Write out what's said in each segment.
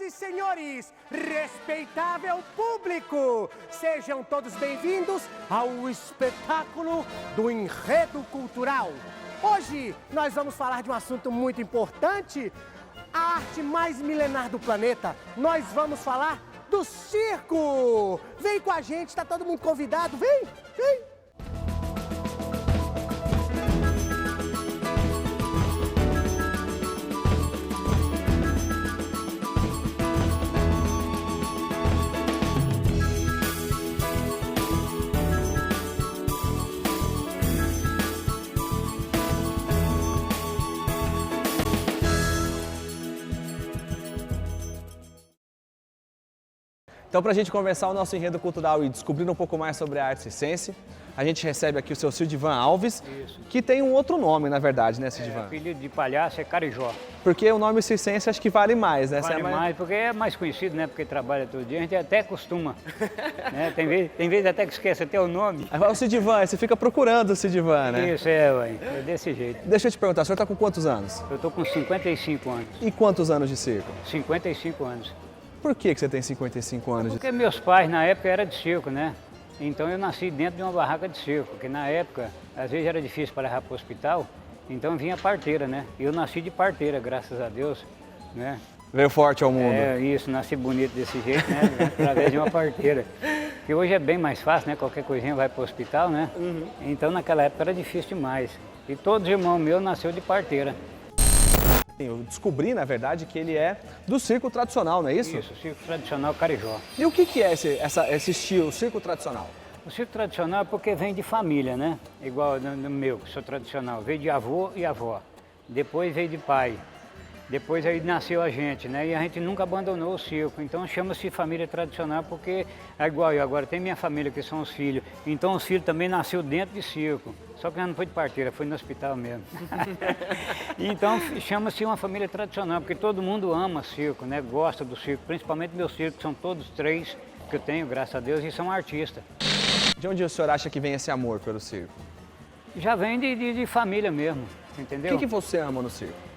e senhores, respeitável público, sejam todos bem-vindos ao espetáculo do Enredo Cultural. Hoje nós vamos falar de um assunto muito importante, a arte mais milenar do planeta. Nós vamos falar do circo. Vem com a gente, tá todo mundo convidado, vem, vem. Então, para a gente conversar o nosso enredo cultural e descobrir um pouco mais sobre a arte circense, a gente recebe aqui o seu Sildivan Alves, que tem um outro nome, na verdade, né, Sildivan? O apelido de palhaço é Carijó. Porque o nome circense acho que vale mais, né? Vale mais, porque é mais conhecido, né? Porque trabalha todo dia, a gente até costuma. Né? Tem vezes até que esquece até o nome. O Sildivan, você fica procurando o Sildivan, né? Isso, ué, é desse jeito. Deixa eu te perguntar, o senhor está com quantos anos? Eu tô com 55 anos. E quantos anos de circo? 55 anos. Por que você tem 55 anos? Porque meus pais, na época, eram de circo, né? Então eu nasci dentro de uma barraca de circo, porque na época, às vezes era difícil para levar para o hospital, então vinha parteira, né? E eu nasci de parteira, graças a Deus, né? Veio forte ao mundo. É, isso, nasci bonito desse jeito, né? Através de uma parteira. Que hoje é bem mais fácil, né? Qualquer coisinha vai para o hospital, né? Uhum. Então naquela época era difícil demais. E todos os irmãos meus nasceu de parteira. Eu descobri, na verdade, que ele é do circo tradicional, não é isso? Isso, circo tradicional Carijó. E o que é esse estilo, circo tradicional? O circo tradicional é porque vem de família, né? Igual no meu, que sou tradicional. Veio de avô e avó. Depois veio de pai. Depois aí nasceu a gente, né? E a gente nunca abandonou o circo. Então chama-se família tradicional porque é igual eu. Agora tem minha família, que são os filhos. Então os filhos também nasceu dentro de circo. Só que já não foi de parteira, foi no hospital mesmo. Então chama-se uma família tradicional, porque todo mundo ama circo, né? Gosta do circo. Principalmente meus circos, são todos três que eu tenho, graças a Deus, e são artistas. De onde o senhor acha que vem esse amor pelo circo? Já vem de família mesmo, entendeu? O que você ama no circo?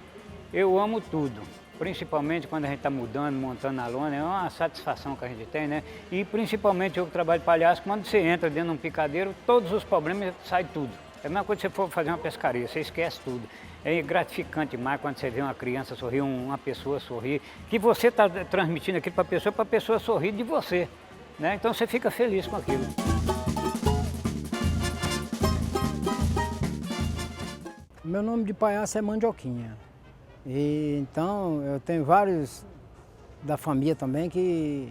Eu amo tudo, principalmente quando a gente está mudando, montando a lona, é uma satisfação que a gente tem, né? E principalmente eu que trabalho de palhaço, quando você entra dentro de um picadeiro, todos os problemas saem tudo. É a mesma coisa que você for fazer uma pescaria, você esquece tudo. É gratificante demais quando você vê uma criança sorrir, uma pessoa sorrir, que você está transmitindo aquilo para a pessoa sorrir de você, né? Então você fica feliz com aquilo. Meu nome de palhaço é Mandioquinha. E então eu tenho vários da família também que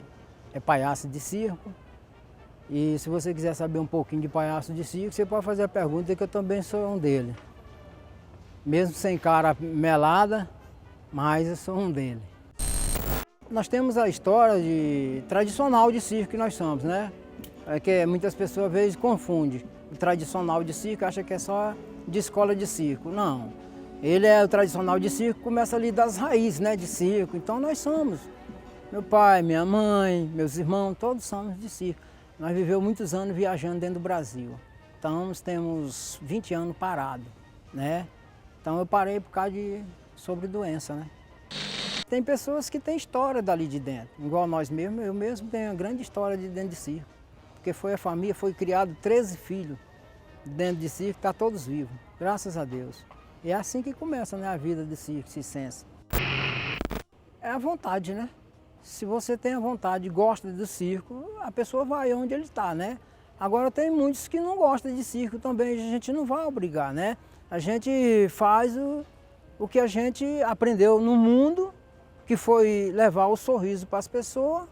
é palhaço de circo. E se você quiser saber um pouquinho de palhaço de circo, você pode fazer a pergunta que eu também sou um dele. Mesmo sem cara melada, mas eu sou um dele. Nós temos a história tradicional de circo que nós somos, né? É que muitas pessoas às vezes confundem o tradicional de circo, acham que é só de escola de circo. Não. Ele é o tradicional de circo, começa ali das raízes, né, de circo. Então nós somos. Meu pai, minha mãe, meus irmãos, todos somos de circo. Nós vivemos muitos anos viajando dentro do Brasil. Então temos 20 anos parados, né? Então eu parei por causa de sobredoença, né? Tem pessoas que têm história dali de dentro, igual nós mesmos. Eu mesmo tenho uma grande história de dentro de circo. Porque foi a família, foi criado 13 filhos dentro de circo, tá todos vivos, graças a Deus. E é assim que começa, né, a vida de circo circense. É a vontade, né? Se você tem a vontade, gosta do circo, a pessoa vai onde ele está, né? Agora tem muitos que não gostam de circo também, a gente não vai obrigar, né? A gente faz o que a gente aprendeu no mundo, que foi levar o sorriso para as pessoas.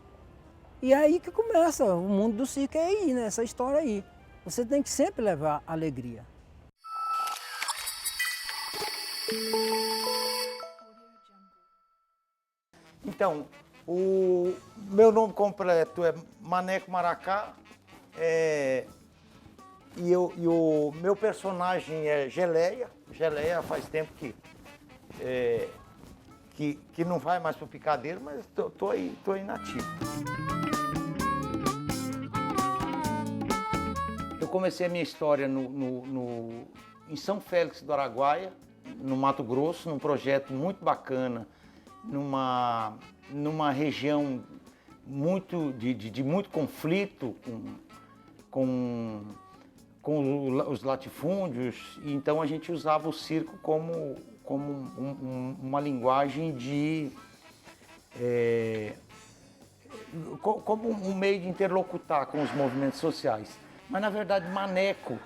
E é aí que começa, o mundo do circo é aí, né? Essa história aí. Você tem que sempre levar alegria. Então, o meu nome completo é Maneco Maracá e o meu personagem é Geleia. Geleia faz tempo que não vai mais para o picadeiro, mas tô aí nativo. Eu comecei a minha história em São Félix do Araguaia, no Mato Grosso, num projeto muito bacana, numa numa região de muito conflito com os latifúndios, então a gente usava o circo como uma linguagem como um meio de interlocutar com os movimentos sociais. Mas na verdade maneco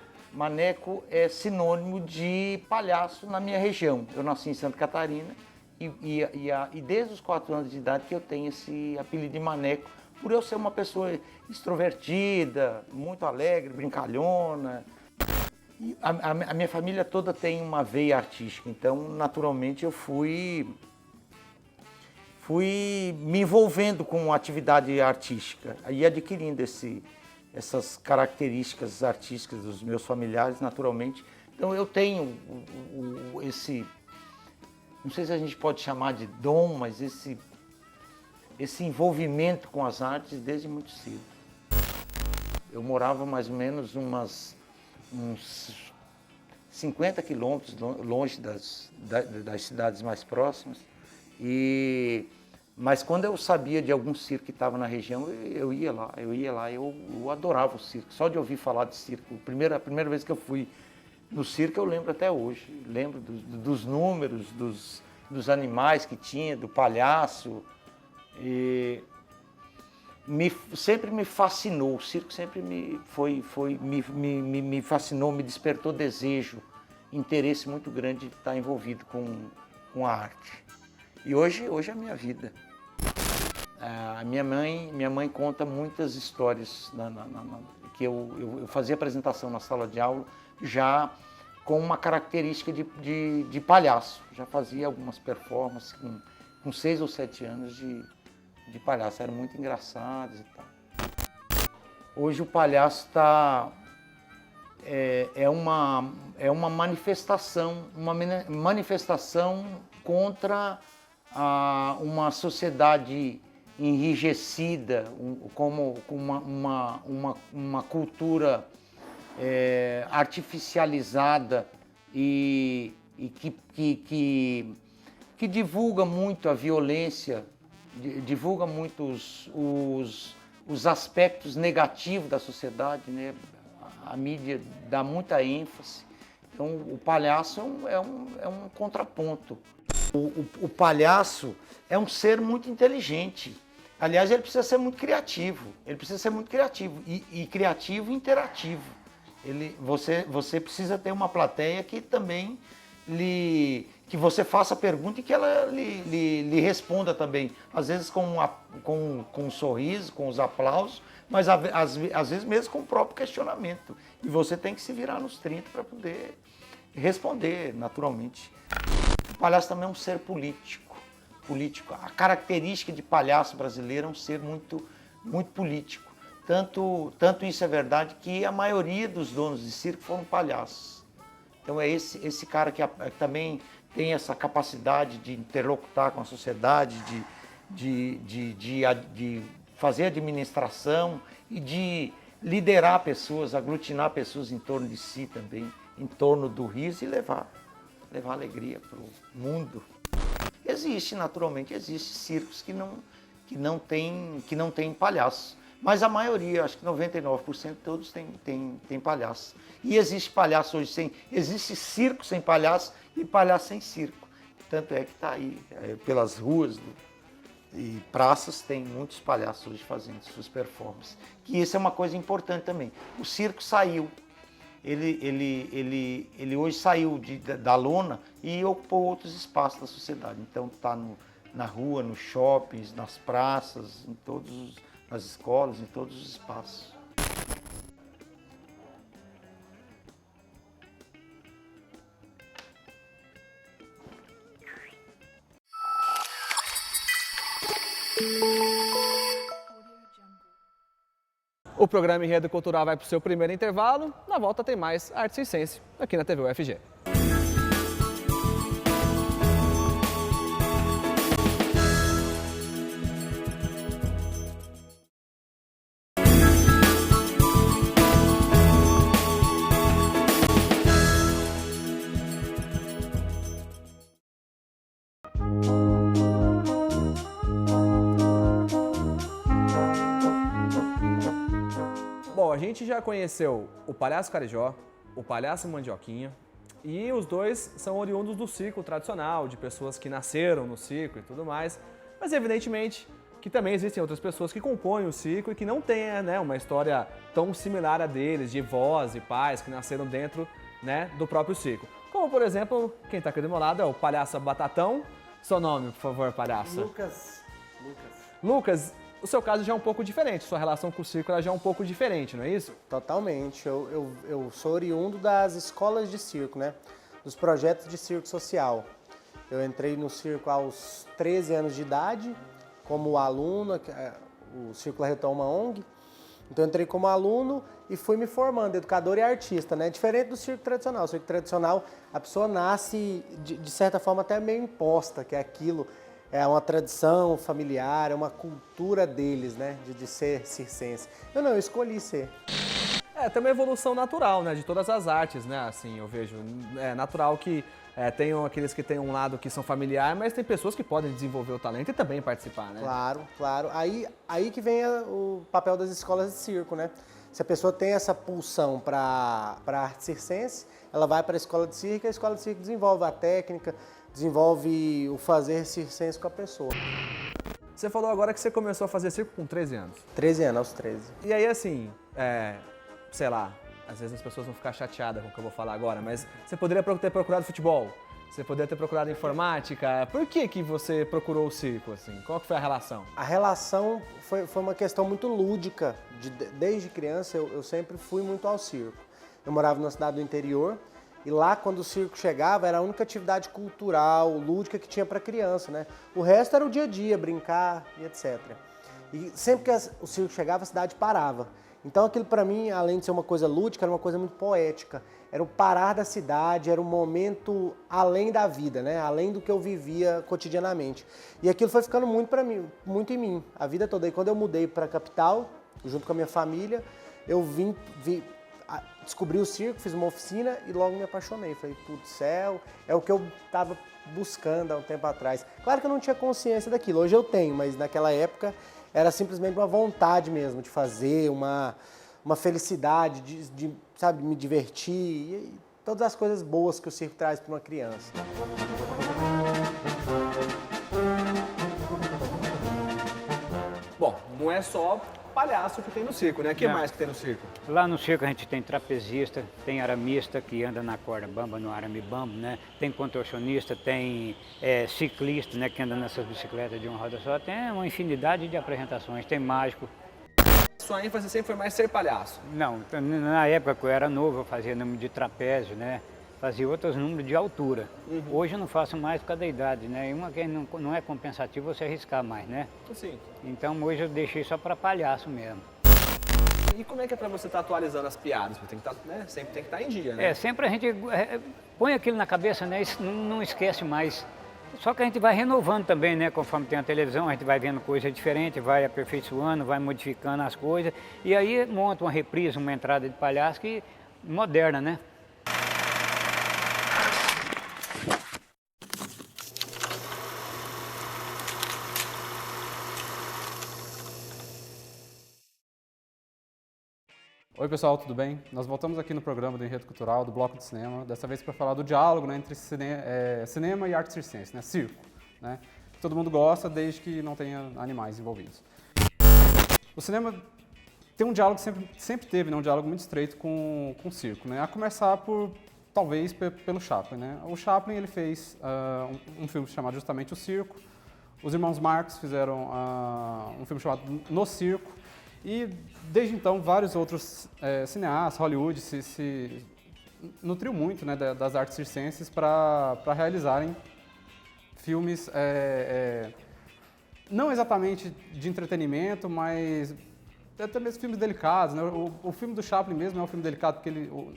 é sinônimo de palhaço na minha região. Eu nasci em Santa Catarina e desde os 4 anos de idade que eu tenho esse apelido de maneco, por eu ser uma pessoa extrovertida, muito alegre, brincalhona. E a minha família toda tem uma veia artística, então naturalmente eu fui me envolvendo com a atividade artística e adquirindo essas características artísticas dos meus familiares, naturalmente. Então eu tenho esse, não sei se a gente pode chamar de dom, mas esse envolvimento com as artes desde muito cedo. Eu morava mais ou menos uns 50 quilômetros longe das cidades mais próximas. Mas quando eu sabia de algum circo que estava na região, eu ia lá, eu adorava o circo. Só de ouvir falar de circo, a primeira vez que eu fui no circo eu lembro até hoje. Lembro dos números, dos animais que tinha, do palhaço. Sempre me fascinou, o circo sempre me fascinou, me despertou desejo, interesse muito grande de estar envolvido com a arte. E hoje é a minha vida. A minha mãe conta muitas histórias, que eu fazia apresentação na sala de aula já com uma característica de palhaço. Já fazia algumas performances com 6 ou 7 anos de palhaço, eram muito engraçados e tal. Hoje o palhaço é uma manifestação contra uma sociedade enrijecida, como uma cultura artificializada e que divulga muito a violência, divulga muito os aspectos negativos da sociedade, né? A mídia dá muita ênfase. Então o palhaço é um contraponto. O palhaço é um ser muito inteligente. Aliás, ele precisa ser muito criativo. E criativo e interativo. Você precisa ter uma plateia que também que você faça a pergunta e que ela lhe responda também. Às vezes com um sorriso, com os aplausos, mas às vezes mesmo com o próprio questionamento. E você tem que se virar nos 30 para poder responder naturalmente. O palhaço também é um ser político. A característica de palhaço brasileiro é um ser muito, muito político. Tanto isso é verdade que a maioria dos donos de circo foram palhaços. Então é esse cara que também tem essa capacidade de interlocutar com a sociedade, de fazer administração e de liderar pessoas, aglutinar pessoas em torno de si também, em torno do riso e levar alegria para o mundo. Naturalmente, existem circos que não tem palhaço. Mas a maioria, acho que 99% todos têm palhaço. E existe palhaço hoje existe circo sem palhaço e palhaço sem circo. Tanto é que está aí, pelas ruas e praças, tem muitos palhaços hoje fazendo suas performances. Que isso é uma coisa importante também. O circo saiu. Ele hoje saiu da lona e ocupou outros espaços da sociedade. Então está na rua, nos shoppings, nas praças, nas escolas, em todos os espaços. O programa Enredo Cultural vai para o seu primeiro intervalo. Na volta tem mais Arte Circense, aqui na TV UFG. gente já conheceu o Palhaço Carijó, o Palhaço Mandioquinha, e os dois são oriundos do circo tradicional, de pessoas que nasceram no circo e tudo mais, mas evidentemente que também existem outras pessoas que compõem o circo e que não têm, né, uma história tão similar à deles, de vós e pais que nasceram dentro, né, do próprio circo. Como, por exemplo, quem está aqui do meu lado é o Palhaço Batatão. Seu nome, por favor, palhaço. Lucas. Lucas, o seu caso já é um pouco diferente, sua relação com o circo ela já é um pouco diferente, não é isso? Totalmente. Eu sou oriundo das escolas de circo, né? Dos projetos de circo social. Eu entrei no circo aos 13 anos de idade, como aluno, o Circo La Retoma ONG. Então eu entrei como aluno e fui me formando, educador e artista, né? Diferente do circo tradicional. O circo tradicional, a pessoa nasce, de certa forma, até meio imposta, que é aquilo, é uma tradição familiar, é uma cultura deles, né? De ser circense. Eu escolhi ser. Tem uma evolução natural, né, de todas as artes, né, assim, eu vejo. É natural que tenham aqueles que têm um lado que são familiar, mas tem pessoas que podem desenvolver o talento e também participar, né? Claro. Aí que vem o papel das escolas de circo, né? Se a pessoa tem essa pulsão para arte circense, ela vai para a escola de circo e a escola de circo desenvolve a técnica, desenvolve o fazer circense com a pessoa. Você falou agora que você começou a fazer circo com 13 anos. 13 anos, aos 13. E aí, assim, sei lá, às vezes as pessoas vão ficar chateadas com o que eu vou falar agora, mas você poderia ter procurado futebol, você poderia ter procurado informática. Por que você procurou o circo, assim? Qual que foi a relação? A relação foi uma questão muito lúdica. Desde criança eu sempre fui muito ao circo. Eu morava numa cidade do interior e lá quando o circo chegava era a única atividade cultural, lúdica que tinha para criança, né? O resto era o dia a dia, brincar e etc. E sempre que o circo chegava a cidade parava. Então aquilo para mim, além de ser uma coisa lúdica, era uma coisa muito poética. Era o parar da cidade, era um momento além da vida, né? Além do que eu vivia cotidianamente. E aquilo foi ficando muito para mim, muito em mim, a vida toda. E quando eu mudei para a capital, junto com a minha família, eu descobri o circo, fiz uma oficina e logo me apaixonei. Falei, putz, céu, é o que eu estava buscando há um tempo atrás. Claro que eu não tinha consciência daquilo, hoje eu tenho, mas naquela época era simplesmente uma vontade mesmo de fazer, uma felicidade de sabe, me divertir e todas as coisas boas que o circo traz para uma criança. Bom, não é só palhaço que tem no circo, né? O que Não. mais que tem no circo? Lá no circo a gente tem trapezista, tem aramista que anda na corda bamba, no arame bambo, né? Tem contorcionista, tem ciclista, né, que anda nessas bicicletas de uma roda só. Tem uma infinidade de apresentações, tem mágico. Sua ênfase sempre foi mais ser palhaço. Não, na época que eu era novo eu fazia número de trapézio, né? Fazia outros números de altura. Hoje eu não faço mais por causa da idade, né? E uma que não é compensativo você arriscar mais, né? Sim. Então hoje eu deixei só para palhaço mesmo. E como é que é pra você estar atualizando as piadas? Porque tem que né? Sempre tem que estar em dia, né? Sempre a gente põe aquilo na cabeça, né? Não esquece mais. Só que a gente vai renovando também, né? Conforme tem a televisão, a gente vai vendo coisa diferente, vai aperfeiçoando, vai modificando as coisas. E aí monta uma reprise, uma entrada de palhaço que moderna, né? Oi pessoal, tudo bem? Nós voltamos aqui no programa do Enredo Cultural, do Bloco de Cinema, dessa vez para falar do diálogo, né, entre cinema e arte circense, né, circo, né, que todo mundo gosta desde que não tenha animais envolvidos. O cinema tem um diálogo, sempre teve, né, um diálogo muito estreito com o circo, né, a começar talvez pelo Chaplin, né. O Chaplin ele fez um filme chamado justamente O Circo, os irmãos Marx fizeram um filme chamado No Circo, e desde então vários outros cineastas, Hollywood se nutriu muito, né, das artes circenses para realizarem filmes não exatamente de entretenimento, mas até mesmo filmes delicados, né? O filme do Chaplin mesmo é um filme delicado porque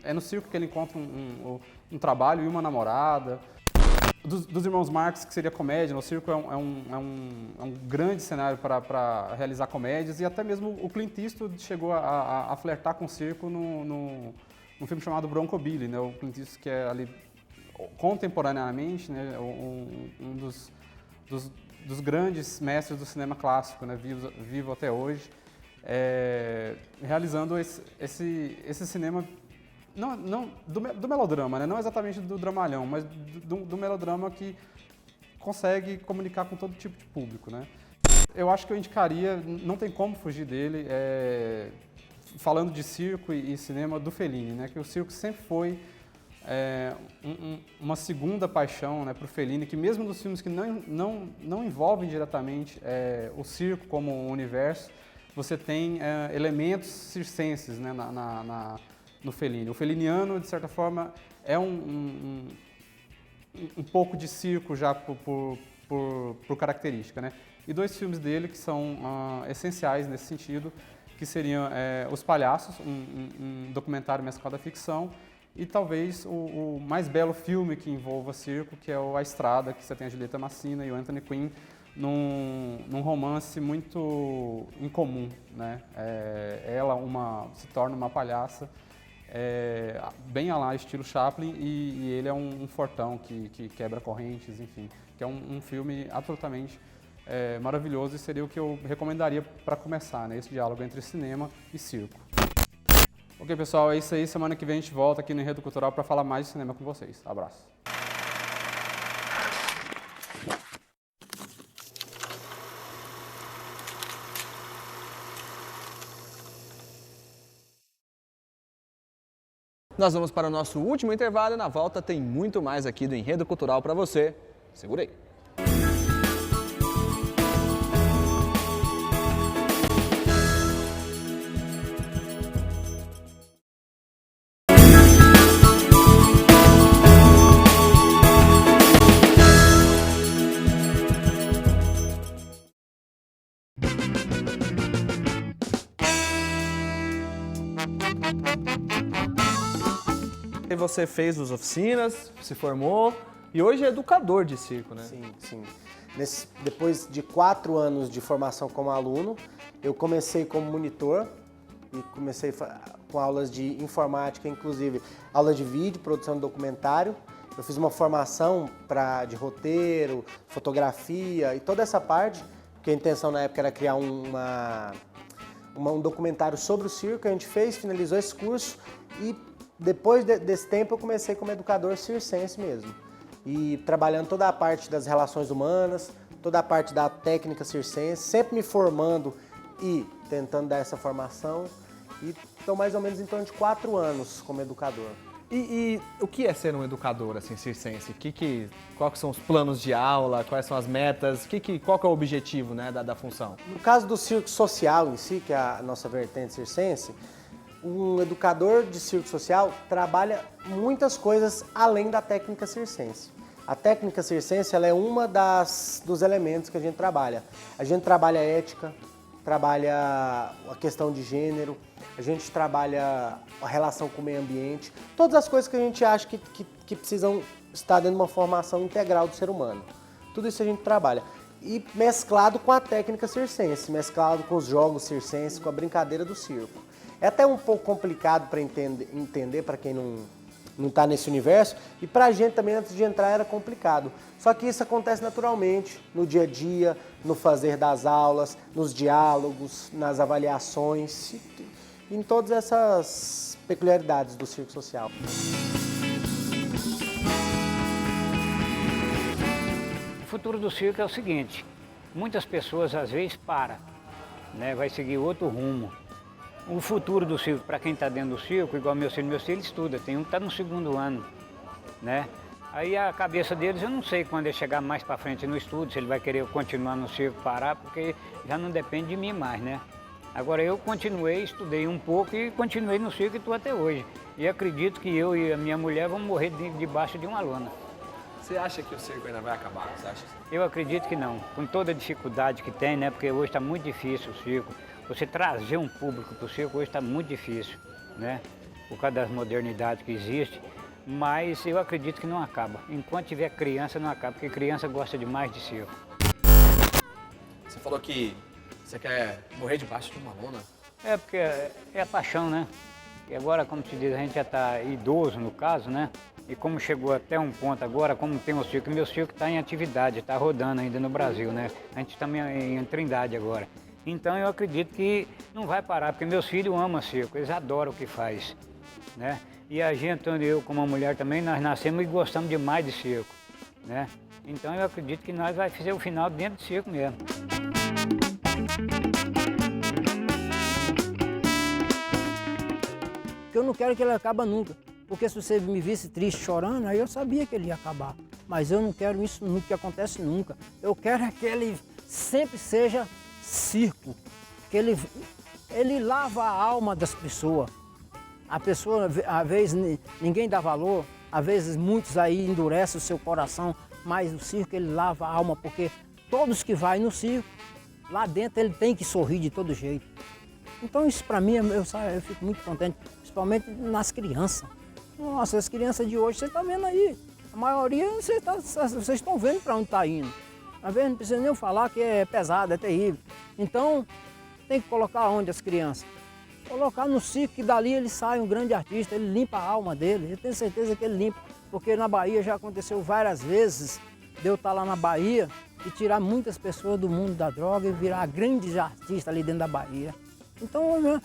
é no circo que ele encontra um trabalho e uma namorada. Dos irmãos Marx, que seria comédia, no circo é um grande cenário para realizar comédias, e até mesmo o Clint Eastwood chegou a flertar com o circo num filme chamado Bronco Billy, né? O Clint Eastwood, que é ali contemporaneamente, né, um dos grandes mestres do cinema clássico, né, vivo até hoje. realizando esse cinema do melodrama, né? Não exatamente do dramalhão, mas do melodrama que consegue comunicar com todo tipo de público, né? Eu acho que eu indicaria, não tem como fugir dele, falando de circo e cinema, do Fellini, né? Que o circo sempre foi uma segunda paixão, né, para o Fellini, que mesmo nos filmes que não envolvem diretamente o circo como um universo, você tem elementos circenses, né, no Fellini. O felliniano, de certa forma, é um pouco de circo já por característica, né? E dois filmes dele que são essenciais nesse sentido, que seriam Os Palhaços, um documentário mesclado à ficção, e talvez o mais belo filme que envolva circo, que é A Estrada, que você tem a Julieta Massina e o Anthony Quinn, num romance muito incomum, né? Ela se torna uma palhaça, bem a lá estilo Chaplin, e ele é um fortão que quebra correntes, enfim, que é um filme absolutamente maravilhoso e seria o que eu recomendaria para começar, né? Esse diálogo entre cinema e circo. Ok, pessoal, é isso aí. Semana que vem a gente volta aqui no Enredo Cultural para falar mais de cinema com vocês. Abraço. Nós vamos para o nosso último intervalo e na volta tem muito mais aqui do Enredo Cultural para você. Segura aí. Você fez as oficinas, se formou e hoje é educador de circo, né? Sim, sim. Depois de 4 anos de formação como aluno, eu comecei como monitor e comecei com aulas de informática, inclusive aulas de vídeo, produção de documentário. Eu fiz uma formação de roteiro, fotografia e toda essa parte, porque a intenção na época era criar um documentário sobre o circo. A gente finalizou esse curso e depois desse tempo eu comecei como educador circense mesmo. E trabalhando toda a parte das relações humanas, toda a parte da técnica circense, sempre me formando e tentando dar essa formação. E estou mais ou menos em torno de 4 anos como educador. E o que é ser um educador assim, circense? Quais são os planos de aula, quais são as metas, qual que é o objetivo, né, da função? No caso do circo social em si, que é a nossa vertente circense, um educador de circo social trabalha muitas coisas além da técnica circense. A técnica circense ela é uma dos elementos que a gente trabalha. A gente trabalha ética, trabalha a questão de gênero, a gente trabalha a relação com o meio ambiente, todas as coisas que a gente acha que precisam estar dentro de uma formação integral do ser humano. Tudo isso a gente trabalha. E mesclado com a técnica circense, mesclado com os jogos circenses, com a brincadeira do circo. É até um pouco complicado para entender para quem não está nesse universo, e para a gente também, antes de entrar, era complicado. Só que isso acontece naturalmente, no dia a dia, no fazer das aulas, nos diálogos, nas avaliações, em todas essas peculiaridades do circo social. O futuro do circo é o seguinte, muitas pessoas às vezes param, né, vai seguir outro rumo. O futuro do circo, para quem está dentro do circo, igual meu filho estuda, tem um que está no 2º ano, né? Aí a cabeça deles, eu não sei quando ele chegar mais para frente no estudo, se ele vai querer continuar no circo, parar, porque já não depende de mim mais, né? Agora eu continuei, estudei um pouco e continuei no circo e estou até hoje. E acredito que eu e a minha mulher vamos morrer debaixo de uma lona. Você acha que o circo ainda vai acabar? Você acha? Eu acredito que não, com toda a dificuldade que tem, né? Porque hoje está muito difícil o circo. Você trazer um público para o circo hoje está muito difícil, né? Por causa das modernidades que existem. Mas eu acredito que não acaba. Enquanto tiver criança, não acaba, porque criança gosta demais de circo. Você falou que você quer morrer debaixo de uma lona? É, porque é a paixão, né? E agora, como se diz, a gente já está idoso no caso, né? E como chegou até um ponto agora, como tem o circo, meu circo está em atividade, está rodando ainda no Brasil, né? A gente está em Trindade agora. Então eu acredito que não vai parar, porque meus filhos amam circo, eles adoram o que faz, né? E a gente, tanto eu como a mulher também, nós nascemos e gostamos demais de circo, né? Então eu acredito que nós vamos fazer o final dentro do circo mesmo. Eu não quero que ele acabe nunca, porque se você me visse triste chorando, aí eu sabia que ele ia acabar. Mas eu não quero isso nunca, que acontece nunca. Eu quero é que ele sempre seja circo, que ele lava a alma das pessoas. A pessoa, às vezes, ninguém dá valor, às vezes muitos aí endurecem o seu coração, mas o circo ele lava a alma, porque todos que vai no circo, lá dentro ele tem que sorrir de todo jeito. Então isso para mim, eu fico muito contente, principalmente nas crianças. Nossa, as crianças de hoje, você está vendo aí, a maioria vocês estão vendo para onde está indo. Às vezes não precisa nem falar que é pesado, é terrível. Então tem que colocar onde as crianças? Colocar no circo, que dali ele sai um grande artista, ele limpa a alma dele, eu tenho certeza que ele limpa, porque na Bahia já aconteceu várias vezes de eu estar lá na Bahia e tirar muitas pessoas do mundo da droga e virar grandes artistas ali dentro da Bahia. Então,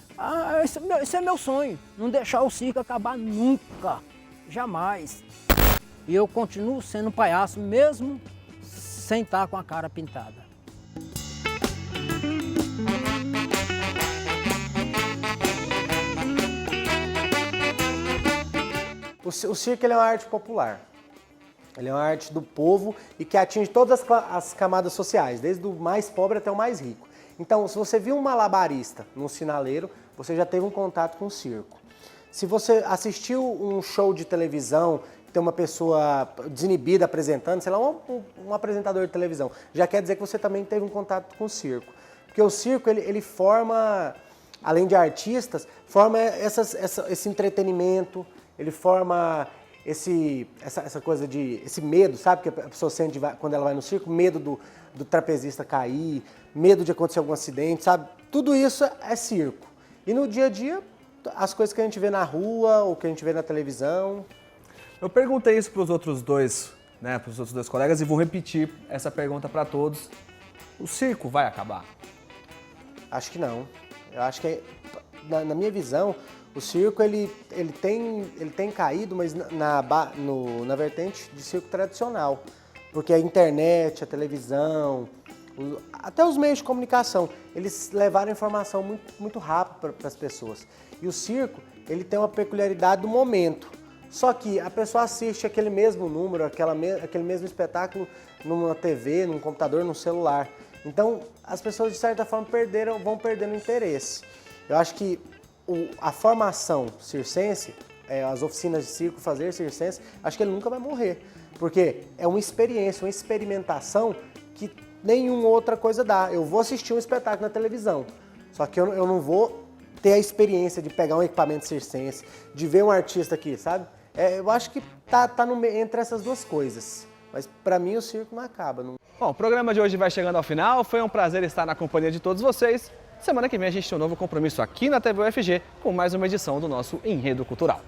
esse é meu sonho, não deixar o circo acabar nunca, jamais. E eu continuo sendo palhaço mesmo sem estar com a cara pintada. O circo ele é uma arte popular, ele é uma arte do povo e que atinge todas as camadas sociais, desde o mais pobre até o mais rico. Então, se você viu um malabarista num sinaleiro, você já teve um contato com o circo. Se você assistiu um show de televisão, tem uma pessoa desinibida apresentando, sei lá, um apresentador de televisão, já quer dizer que você também teve um contato com o circo. Porque o circo, ele forma, além de artistas, forma esse entretenimento, ele forma essa coisa de, esse medo, sabe, que a pessoa sente quando ela vai no circo, medo do trapezista cair, medo de acontecer algum acidente, sabe? Tudo isso é circo. E no dia a dia, as coisas que a gente vê na rua ou que a gente vê na televisão. Eu perguntei isso para os outros dois, né, para os outros dois colegas e vou repetir essa pergunta para todos. O circo vai acabar? Acho que não. Eu acho que, na minha visão, o circo ele tem caído, mas na vertente de circo tradicional. Porque a internet, a televisão, até os meios de comunicação, eles levaram informação muito, muito rápido para as pessoas. E o circo, ele tem uma peculiaridade do momento. Só que a pessoa assiste aquele mesmo número, aquele mesmo espetáculo numa TV, num computador, num celular. Então, as pessoas, de certa forma, vão perdendo interesse. Eu acho que a formação circense, as oficinas de circo, fazer circense, acho que ele nunca vai morrer. Porque é uma experiência, uma experimentação que nenhuma outra coisa dá. Eu vou assistir um espetáculo na televisão, só que eu não vou ter a experiência de pegar um equipamento circense, de ver um artista aqui, sabe? Eu acho que tá entre essas duas coisas. Mas para mim o circo não acaba. Não... Bom, o programa de hoje vai chegando ao final. Foi um prazer estar na companhia de todos vocês. Semana que vem a gente tem um novo compromisso aqui na TV UFG com mais uma edição do nosso Enredo Cultural.